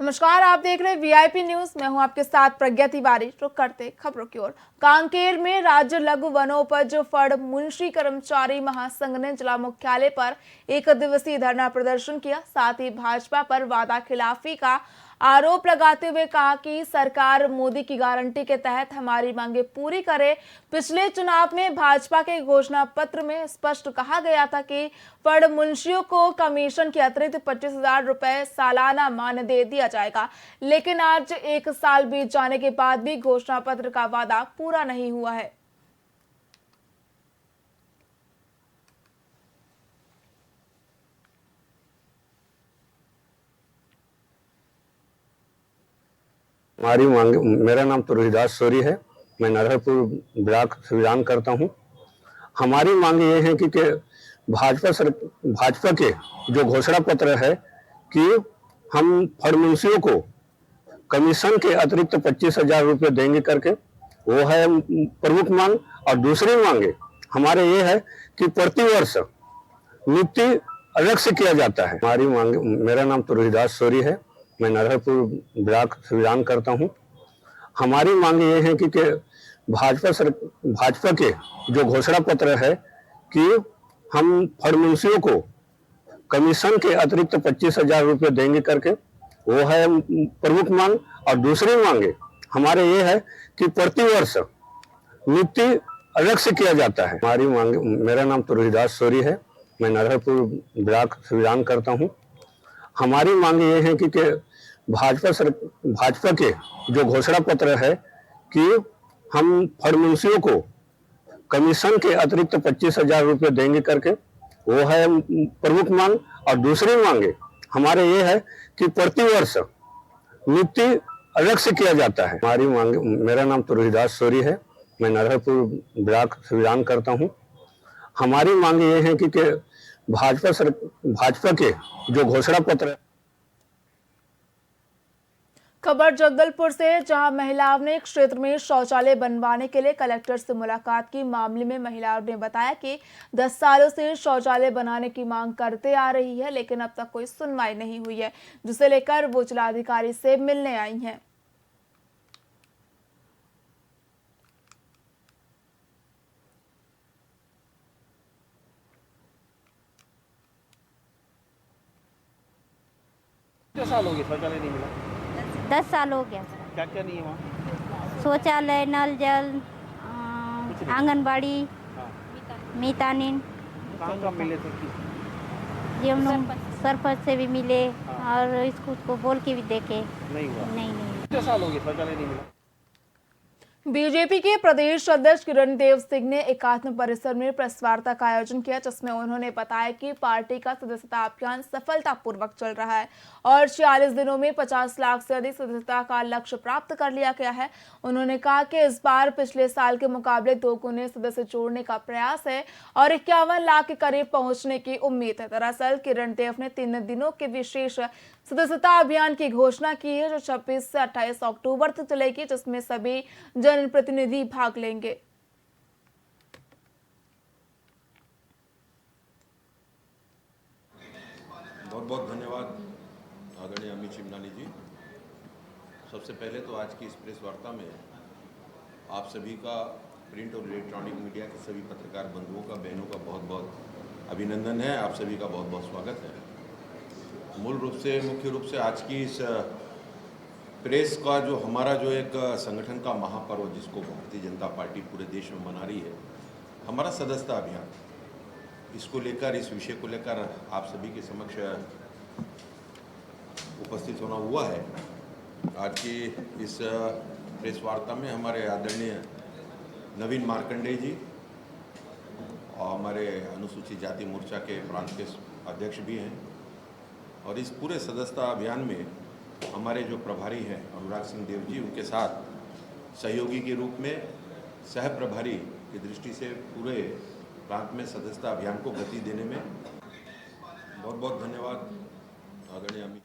नमस्कार, आप देख रहे हैं वीआईपी न्यूज। मैं हूं आपके साथ प्रज्ञा तिवारी। रुक करते खबरों की ओर। कांकेर में राज्य लघु वनोपज फड़ मुंशी कर्मचारी महासंघ ने जिला मुख्यालय पर एक दिवसीय धरना प्रदर्शन किया। साथ ही भाजपा पर वादा खिलाफी का आरोप लगाते हुए कहा कि सरकार मोदी की गारंटी के तहत हमारी मांगे पूरी करे। पिछले चुनाव में भाजपा के घोषणा पत्र में स्पष्ट कहा गया था कि फड़ मुंशियों को कमीशन के अतिरिक्त 25,000 रुपए सालाना मानदेय दिया जाएगा, लेकिन आज 1 साल बीत जाने के बाद भी घोषणा पत्र का वादा पूरा नहीं हुआ है। हमारी मांग, मेरा नाम तो रोहिदास सोरी है। मैं नरहरपुर ब्लॉक से बिलोंग करता हूँ। हमारी मांग ये है कि भाजपा के जो घोषणा पत्र है कि हम फड़ मुंशियों को कमीशन के अतिरिक्त 25,000 रुपये देंगे करके, वो है प्रमुख मांग। और दूसरी मांगे हमारे ये है कि प्रतिवर्ष नियुक्ति अलग से किया जाता है। हमारी मांग, मेरा नाम तो रोहिदास सोरी है। मैं नरहरपुर ब्लॉक से बिलोंग करता हूँ। हमारी मांग ये है कि भाजपा के जो घोषणा पत्र है कि हम फड़ मुंशियों को कमीशन के अतिरिक्त 25,000 रुपये देंगे करके, वो है प्रमुख मांग। और दूसरी मांगे हमारे ये है कि प्रतिवर्ष नियुक्ति अलग से किया जाता है। हमारी मांग, मेरा नाम तो रोहिदास सोरी है। मैं नरहरपुर ब्लॉक से बिलोंग करता हूँ। हमारी मांग ये है कि भाजपा के जो घोषणा पत्र है कि हम फड़ मुंशियों को कमीशन के अतिरिक्त 25,000 रुपये देंगे करके, वो है प्रमुख मांग। और दूसरी मांगे हमारे ये है कि प्रतिवर्ष नियुक्ति अलग से किया जाता है। हमारी मांग, मेरा नाम तो रोहिदास सोरी है। मैं नरहरपुर ब्लॉक से बिलोंग करता हूँ। हमारी मांग ये है कि भाजपा के जो घोषणा पत्र है। खबर जगदलपुर से, जहां महिलाओं ने क्षेत्र में शौचालय बनवाने के लिए कलेक्टर से मुलाकात की। मामले में महिलाओं ने बताया कि 10 सालों से शौचालय बनाने की मांग करते आ रही है, लेकिन अब तक कोई सुनवाई नहीं हुई है, जिसे लेकर वो जिलाधिकारी से मिलने आई हैं। कितने साल हो गए शौचालय नहीं मिला? 10 साल हो गया। क्या क्या नहीं है वहाँ? शौचालय, नल जल, आंगनबाड़ी, मीतानीन। कहाँ मिले थे? ये हम लोग सरपंच से भी मिले और इसको बोल के भी देखे, नहीं हुआ। नहीं। कितने साल हो गए शौचालय नहीं मिला? बीजेपी के प्रदेश अध्यक्ष किरण देव सिंह ने एकात्म परिसर में प्रेस वार्ता का आयोजन किया, जिसमें उन्होंने बताया कि पार्टी का सदस्यता अभियान सफलतापूर्वक चल रहा है और 46 दिनों में 50 लाख से अधिक सदस्यता का लक्ष्य प्राप्त कर लिया गया है। उन्होंने कहा कि इस बार पिछले साल के मुकाबले 2 गुने सदस्य जोड़ने का प्रयास है और 51 लाख के करीब पहुंचने की उम्मीद है। दरअसल किरण देव ने 3 दिनों के विशेष सदस्यता अभियान की घोषणा की है, जो 26 से 28 अक्टूबर तक चलेगी, जिसमें सभी जनप्रतिनिधि भाग लेंगे। बहुत बहुत धन्यवाद आदरणीय अमित शिमनानी जी। सबसे पहले तो आज की इस प्रेस वार्ता में आप सभी का, प्रिंट और इलेक्ट्रॉनिक मीडिया के सभी पत्रकार बंधुओं का, बहनों का बहुत बहुत अभिनंदन है। आप सभी का बहुत बहुत स्वागत है। मुख्य रूप से आज की इस प्रेस का जो हमारा जो एक संगठन का महापर्व, जिसको भारतीय जनता पार्टी पूरे देश में मना रही है, हमारा सदस्यता अभियान, इसको लेकर, इस विषय को लेकर आप सभी के समक्ष उपस्थित होना हुआ है। आज की इस प्रेस वार्ता में हमारे आदरणीय नवीन मार्कंडेय जी और हमारे अनुसूचित जाति मोर्चा के प्रांत के अध्यक्ष भी हैं, और इस पूरे सदस्यता अभियान में हमारे जो प्रभारी हैं अनुराग सिंह देव जी, उनके साथ सहयोगी के रूप में सह प्रभारी की दृष्टि से पूरे प्रांत में सदस्यता अभियान को गति देने में बहुत बहुत धन्यवाद आदरणीय अमित।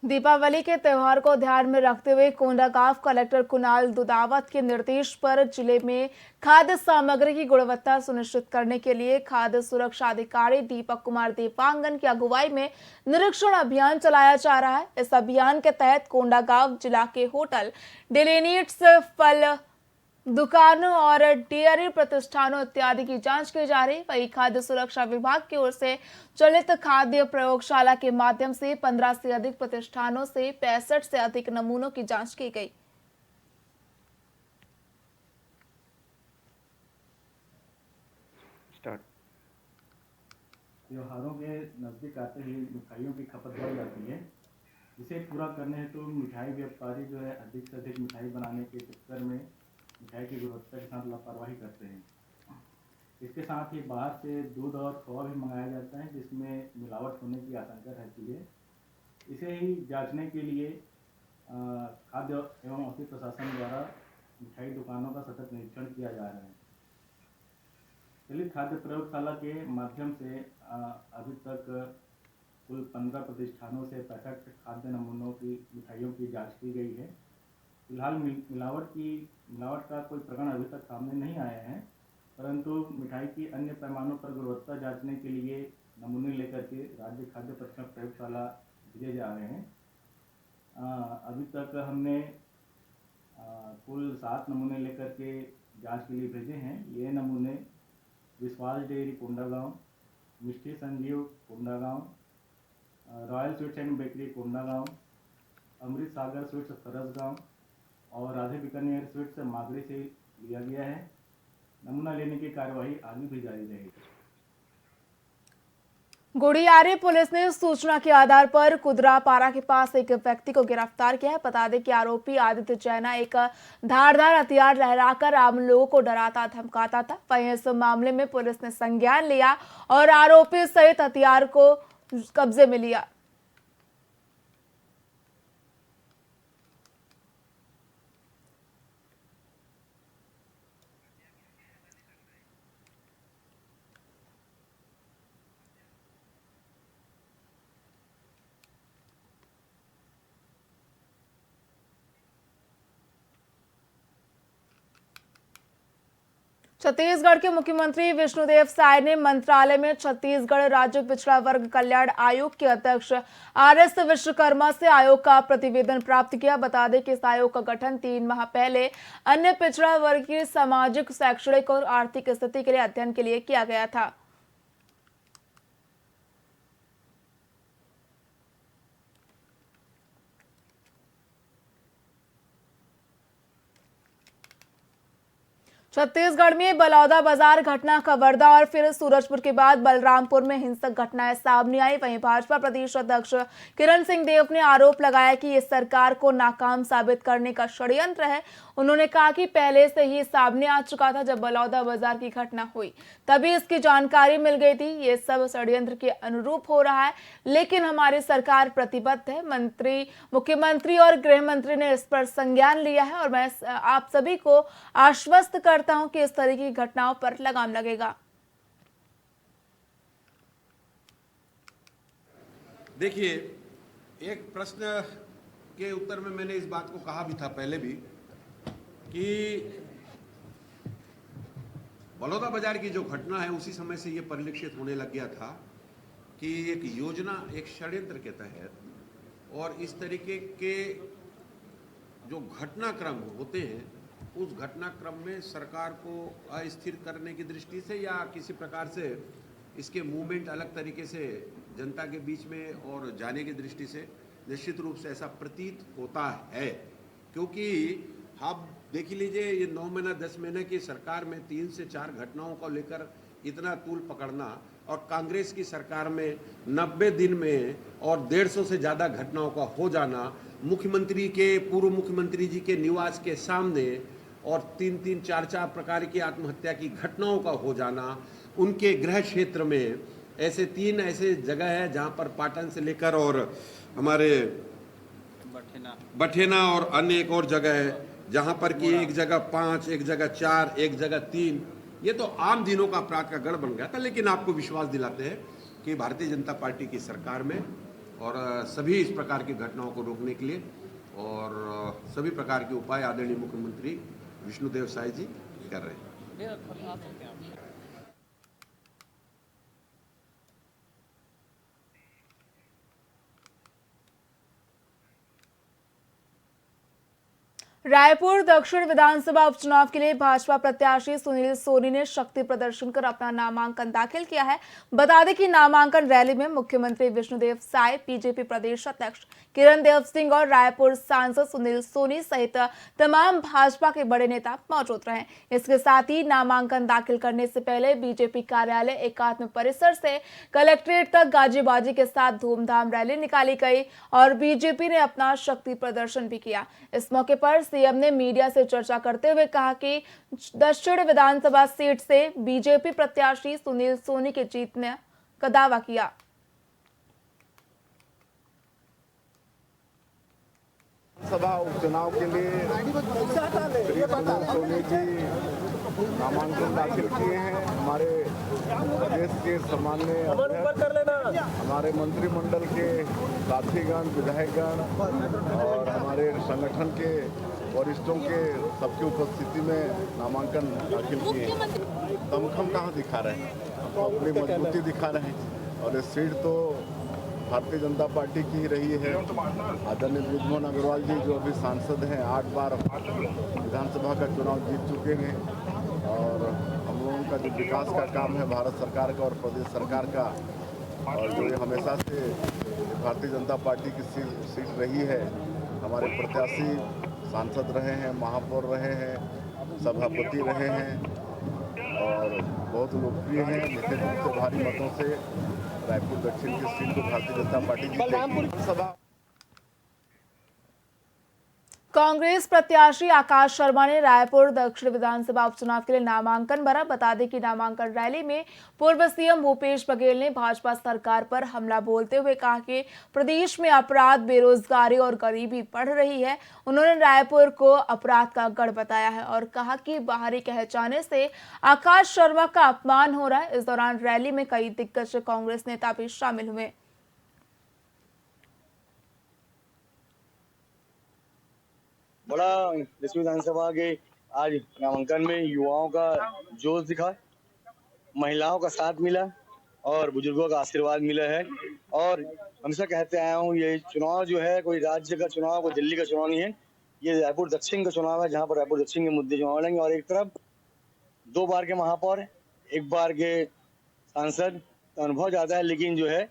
दीपावली के त्यौहार को ध्यान में रखते हुए कोंडागांव कलेक्टर कुणाल दुदावत के निर्देश पर जिले में खाद्य सामग्री की गुणवत्ता सुनिश्चित करने के लिए खाद्य सुरक्षा अधिकारी दीपक कुमार दीपांगन की अगुवाई में निरीक्षण अभियान चलाया जा रहा है। इस अभियान के तहत कोंडागांव जिला के होटल, डेलिनिट्स, फल दुकानों और डेयरी प्रतिष्ठानों इत्यादि की जांच की जा रही। वहीं खाद्य सुरक्षा विभाग की ओर से चलित खाद्य प्रयोगशाला के माध्यम से 15 से अधिक प्रतिष्ठानों से 65 से अधिक नमूनों की जांच की गई। त्योहारों के नज़दीक आते ही मिठाइयों की खपत बढ़ जाती है। इसे पूरा करने हेतु मिठाई व्यापारी जो है अधिक से अधिक मिठाई बनाने के चक्कर में मिठाई की गुणवत्ता के साथ लापरवाही करते हैं। इसके साथ ही बाहर से दूध और खोआ भी मंगाया जाता है, जिसमें मिलावट होने की आशंका रहती है। इसे ही जांचने के लिए खाद्य एवं औषधि प्रशासन द्वारा मिठाई दुकानों का सतत निरीक्षण किया जा रहा है। चलित खाद्य प्रयोगशाला के माध्यम से अभी तक कुल 15 प्रतिष्ठानों से 65 खाद्य नमूनों की मिठाइयों की जांच की गई है। फिलहाल मिलावट का कोई प्रकरण अभी तक सामने नहीं आया है, परंतु मिठाई की अन्य पैमानों पर गुणवत्ता जांचने के लिए नमूने लेकर के राज्य खाद्य परीक्षण प्रयोगशाला भेजे जा रहे हैं। अभी तक हमने कुल 7 नमूने लेकर के जांच के लिए भेजे हैं। ये नमूने Vishwas Dairy Kondagaon, Mishti Sanjeev Kondagaon, Royal Sweets and Bakery Kondagaon, Amrit Sagar Sweets Farasgaon और राधे बीकानेर स्वीट्स मागड़ी से लिया गया है। नमूना लेने की कार्यवाही आगे भी जारी रहेगी। गुड़ियारी पुलिस ने सूचना के आधार पर कुदरापारा के पास एक व्यक्ति को गिरफ्तार किया है। बता दें कि आरोपी आदित्य जैना एक धारदार हथियार लहराकर आम लोगों को डराता धमकाता था। वहीं इस मामले में पुलिस ने संज्ञान लिया और आरोपी सहित हथियार को कब्जे में लिया। छत्तीसगढ़ के मुख्यमंत्री विष्णुदेव साय ने मंत्रालय में छत्तीसगढ़ राज्य पिछड़ा वर्ग कल्याण आयोग के अध्यक्ष RS विश्वकर्मा से आयोग का प्रतिवेदन प्राप्त किया। बता दें कि इस आयोग का गठन 3 माह पहले अन्य पिछड़ा वर्ग की सामाजिक, शैक्षणिक और आर्थिक स्थिति के लिए अध्ययन के लिए किया गया था। छत्तीसगढ़ में बलौदा बाजार घटना, कवर्धा और फिर सूरजपुर के बाद बलरामपुर में हिंसक घटनाएं सामने आई। वहीं भाजपा प्रदेश अध्यक्ष किरण सिंह देव ने आरोप लगाया कि ये सरकार को नाकाम साबित करने का षड्यंत्र है। उन्होंने कहा कि पहले से ही सामने आ चुका था, जब बलौदा बाजार की घटना हुई तभी इसकी जानकारी मिल गई थी। ये सब षड्यंत्र के अनुरूप हो रहा है, लेकिन हमारी सरकार प्रतिबद्ध है। मुख्यमंत्री और गृह मंत्री ने इस पर संज्ञान लिया है और मैं आप सभी को आश्वस्त करता हूं कि इस तरह की घटनाओं पर लगाम लगेगा। देखिए, एक प्रश्न के उत्तर में मैंने इस बात को कहा भी था पहले भी कि बलौदा बाजार की जो घटना है उसी समय से ये परिलक्षित होने लग गया था कि एक योजना, एक षड्यंत्र के तहत और इस तरीके के जो घटनाक्रम होते हैं उस घटनाक्रम में सरकार को अस्थिर करने की दृष्टि से या किसी प्रकार से इसके मूवमेंट अलग तरीके से जनता के बीच में और जाने की दृष्टि से निश्चित रूप से ऐसा प्रतीत होता है। क्योंकि आप देख लीजिए, ये 9 महीना 10 महीने की सरकार में 3 से 4 घटनाओं को लेकर इतना तूल पकड़ना और कांग्रेस की सरकार में 90 दिन में और 150 से ज़्यादा घटनाओं का हो जाना, मुख्यमंत्री के, पूर्व मुख्यमंत्री जी के निवास के सामने और 3-3, 4-4 प्रकार की आत्महत्या की घटनाओं का हो जाना, उनके गृह क्षेत्र में ऐसे 3 ऐसे जगह है जहां पर पाटन से लेकर और हमारे बठेना और अन्य एक और जगह है जहां पर कि एक जगह 5, एक जगह 4, एक जगह 3, ये तो आम दिनों का अपराध का गढ़ बन गया था। लेकिन आपको विश्वास दिलाते हैं कि भारतीय जनता पार्टी की सरकार में और सभी इस प्रकार की घटनाओं को रोकने के लिए और सभी प्रकार के उपाय आदरणीय मुख्यमंत्री विष्णुदेव साय जी कर रहे हैं। रायपुर दक्षिण विधानसभा उपचुनाव के लिए भाजपा प्रत्याशी सुनील सोनी ने शक्ति प्रदर्शन कर अपना नामांकन दाखिल किया है। बता दें कि नामांकन रैली में मुख्यमंत्री विष्णुदेव साय, बीजेपी प्रदेश अध्यक्ष किरण देव सिंह और रायपुर सांसद सुनील सोनी सहित तमाम भाजपा के बड़े नेता मौजूद रहे। इसके साथ ही नामांकन दाखिल करने से पहले बीजेपी कार्यालय एकात्म परिसर से कलेक्ट्रेट तक गाजीबाजी के साथ धूमधाम रैली निकाली गई और बीजेपी ने अपना शक्ति प्रदर्शन भी किया। इस मौके पर सीएम ने मीडिया से चर्चा करते हुए कहा कि दक्षिण विधानसभा सीट से बीजेपी प्रत्याशी सुनील सोनी के जीतने का दावा किया। सभा उपचुनाव के लिए श्री सुनील सोनी जी नामांकन दाखिल किए हैं। हमारे प्रदेश के सम्माननीय अध्यक्ष, हमारे मंत्रिमंडल के साथीगण, विधायकगण और हमारे संगठन के वरिष्ठों के सबकी उपस्थिति में नामांकन दाखिल किए हैं। दमखम कहाँ दिखा रहे हैं, हम तो अपनी मजबूती दिखा रहे हैं और ये सीट तो भारतीय जनता पार्टी की ही रही है। आदरणीय बृजमोहन अग्रवाल जी जो अभी सांसद हैं, 8 बार विधानसभा का चुनाव जीत चुके हैं और हम लोगों का जो विकास का काम है भारत सरकार का और प्रदेश सरकार का, और जो ये हमेशा से भारतीय जनता पार्टी की सीट रही है। हमारे प्रत्याशी सांसद रहे हैं, महापौर रहे हैं, सभापति रहे हैं और बहुत लोकप्रिय हैं। निश्चित रूप से भारी मतों से रायपुर दक्षिण की सीट को भारतीय जनता पार्टी जीतेगी। सभा कांग्रेस प्रत्याशी आकाश शर्मा ने रायपुर दक्षिण विधानसभा उपचुनाव के लिए नामांकन भरा। बता दें कि नामांकन रैली में पूर्व सीएम भूपेश बघेल ने भाजपा सरकार पर हमला बोलते हुए कहा कि प्रदेश में अपराध, बेरोजगारी और गरीबी बढ़ रही है। उन्होंने रायपुर को अपराध का गढ़ बताया है और कहा कि बाहरी कहचाने से आकाश शर्मा का अपमान हो रहा है। इस दौरान रैली में कई दिग्गज कांग्रेस नेता भी शामिल हुए। बड़ा दक्षिण विधानसभा के आज नामांकन में युवाओं का जोश दिखा, महिलाओं का साथ मिला और बुजुर्गों का आशीर्वाद मिला है। और हमेशा कहते आया हूँ, ये चुनाव जो है कोई राज्य का चुनाव, कोई दिल्ली का चुनाव नहीं है, ये रायपुर दक्षिण का चुनाव है, जहाँ पर रायपुर दक्षिण के मुद्दे चुनाव लड़ेंगे। और एक तरफ 2 बार के महापौर, 1 बार के सांसद, अनुभव ज्यादा है लेकिन जो है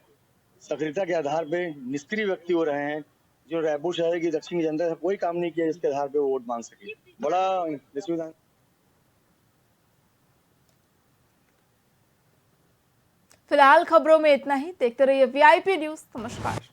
सक्रियता के आधार पे निष्क्रिय व्यक्ति हो रहे हैं, जो रायपुर शहर की दक्षिण की जनता से कोई काम नहीं किया जिसके आधार पे वो वोट मांग सके। बड़ा फिलहाल खबरों में इतना ही। देखते रहिए VIP न्यूज़। नमस्कार।